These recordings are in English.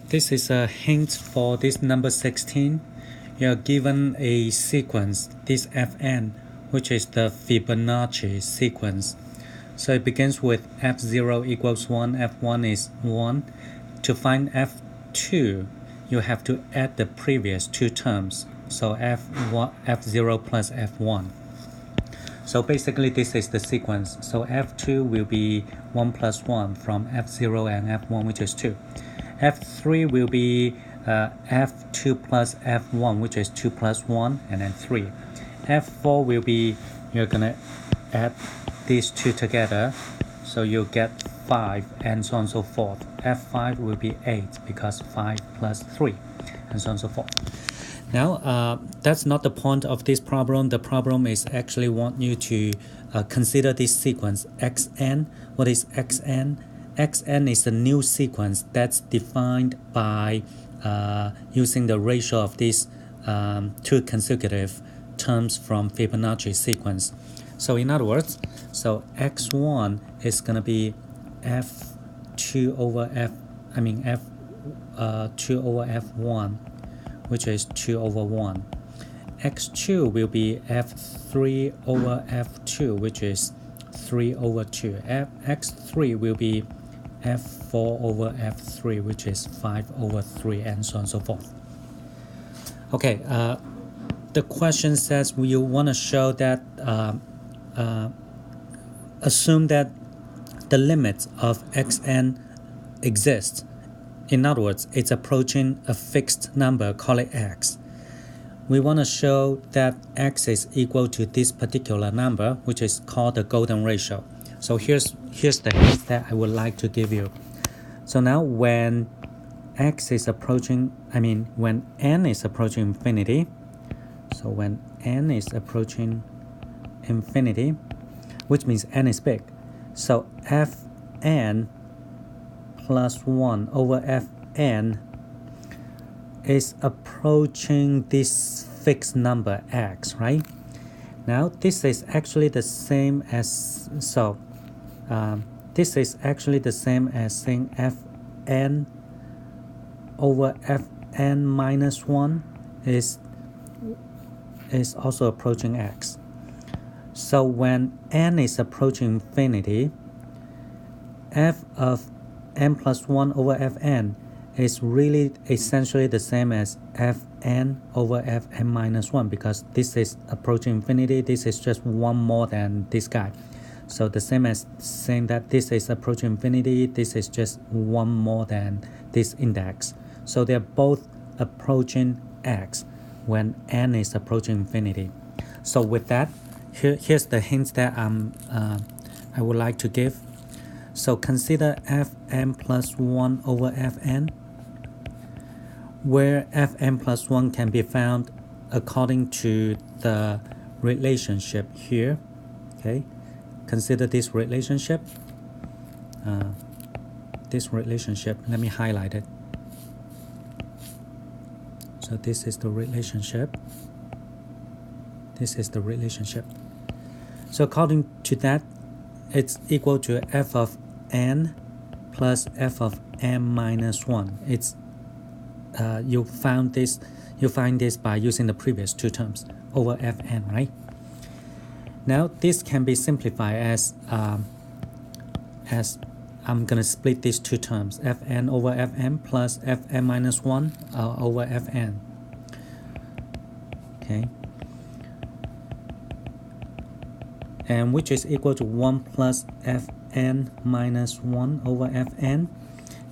This is a hint for this number 16. You are given a sequence, this Fn, which is the Fibonacci sequence. So it begins with f0 equals 1, f1 is 1. To find f2, you have to add the previous two terms. So f0 plus f1. So basically this is the sequence. So f2 will be 1 plus 1 from f0 and f1, which is 2. f3 will be f2 plus f1, which is 2 plus 1, and then 3. f4 will be, you're going to add these two together, so you'll get 5, and so on and so forth. f5 will be 8, because 5 plus 3, and so on and so forth. Now, that's not the point of this problem. The problem is actually want you to consider this sequence, xn. What is xn? xn is a new sequence that's defined by using the ratio of these two consecutive terms from Fibonacci sequence. So in other words, so x1 is going to be f2 over f1, which is 2 over 1. x2 will be f3 over f2, which is 3 over 2. x3 will be f4 over f3, which is 5 over 3, and so on and so forth. Okay, the question says you want to show that assume that the limits of xn exist. In other words, it's approaching a fixed number, call it x. We want to show that x is equal to this particular number, which is called the golden ratio. So here's the hint that I would like to give you. So now when x is approaching, when n is approaching infinity, so when n is approaching infinity, which means n is big, so fn plus 1 over fn is approaching this fixed number x, right? Now this is actually the same as, this is actually the same as saying fn over fn minus 1 is also approaching x. So when n is approaching infinity, f of n plus 1 over fn is really essentially the same as fn over fn minus 1, because this is approaching infinity, this is just one more than this guy. So the same as saying that this is approaching infinity, this is just one more than this index. So they're both approaching x when n is approaching infinity. So with that, here's the hints that I would like to give. So consider fn plus 1 over fn, where fn plus 1 can be found according to the relationship here. Okay, consider this relationship. Let me highlight it. So this is the relationship. This is the relationship. So according to that, it's equal to f of n plus f of n minus 1. It's you find this by using the previous two terms over fn, right? Now this can be simplified as I'm gonna split these two terms, fn over fn plus fn minus 1 over fn. Okay, and which is equal to 1 plus fn minus 1 over fn.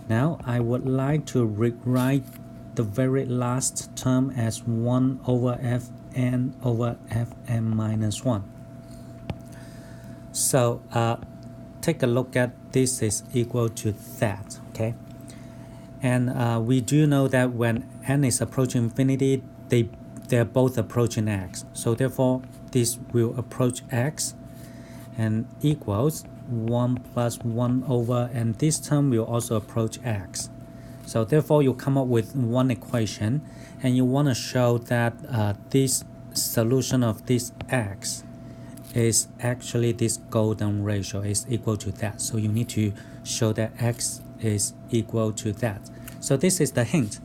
Now I would like to rewrite the very last term as 1 over fn over fn minus 1. So take a look at this is equal to that, okay? And we do know that when n is approaching infinity, they're both approaching x. So therefore, this will approach x and equals 1 plus 1 over, and this term will also approach x. So therefore, you come up with one equation, and you want to show that this solution of this x is actually this golden ratio is equal to that. So you need to show that x is equal to that. So this is the hint.